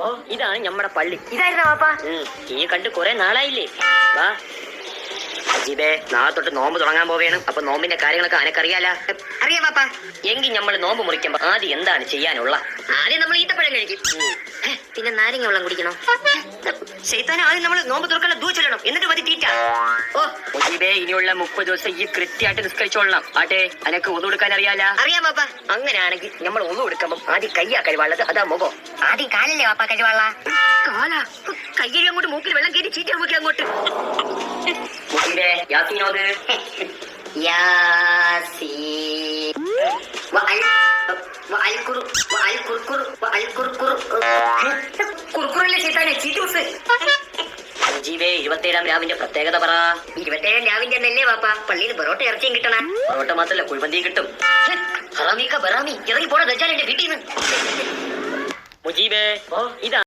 ഓ ഇതാണ് നമ്മുടെ പള്ളി. ഇതായിരുന്നോ വാപ്പാ? ഈ കണ്ട് കുറെ നാളായില്ലേ? വാ മുജീബേ, നാളെ തൊട്ട് നോമ്പ് തുടങ്ങാൻ പോവേണ്. അപ്പൊ നോമ്പിന്റെ കാര്യങ്ങളൊക്കെ അനക്കറിയാല. അറിയാം വാപ്പാ. എങ്കിൽ നമ്മൾ നോമ്പ് മുറിക്കുമ്പോ ആദ്യം എന്താണ് ചെയ്യാനുള്ള? ആദ്യം നമ്മൾ ഈത്തപ്പഴം കഴിക്കും. പിന്നെ നാരങ്ങ വെള്ളം കുടിക്കണം. ശൈത്താനെ, ആദ്യം നമ്മൾ നോമ്പ് തുറക്കാനുള്ള ദൂ ചൊല്ലണം, എന്നിട്ട് മതി തീറ്റ. ഓ മുജീബേ, ഇനിയുള്ള 30 ദിവസം ഈ കൃത്യമായിട്ട് നിസ്കരിച്ചോളണം. ആട്ടെ, അനക്ക് ഒന്നു കൊടുക്കാൻ അറിയാല? അറിയാം വാപ്പാ. അങ്ങനെയാണെങ്കിൽ നമ്മൾ ഒന്നു കൊടുക്കുമ്പോ ആദ്യം കയ്യാ കഴിവാളത്, അതാ മുഖം. ആദ്യം കാലല്ലേ വാപ്പാ കഴിവാള? കാലാ കയ്യഴി അങ്ങോട്ട് മൂക്കിൽ വെള്ളം കയറ്റി ചീറ്റി നോക്കി അങ്ങോട്ട്. മുജീബേ, യാസീനോത്. കുറുക്കുറല്ലേ ശൈത്താനെ, ചീറ്റൂസ്. മുജീബേ, 27-ാം രാവിന്റെ പ്രത്യേകത പറ. 27-ാം രാവിന്റെ അന്നല്ലേ വാപ്പാ പള്ളിയിൽ പൊറോട്ട ഇറച്ചിയും കിട്ടണം. പൊറോട്ട മാത്രല്ല, കുഴിമന്തിയും കിട്ടും. ഹറാമിക്ക ബറാമി, ഇറങ്ങി പോണ ദജ്ജാൽ എന്റെ വീട്ടിൽ നിന്ന്. മുജീബേ, ഇതാ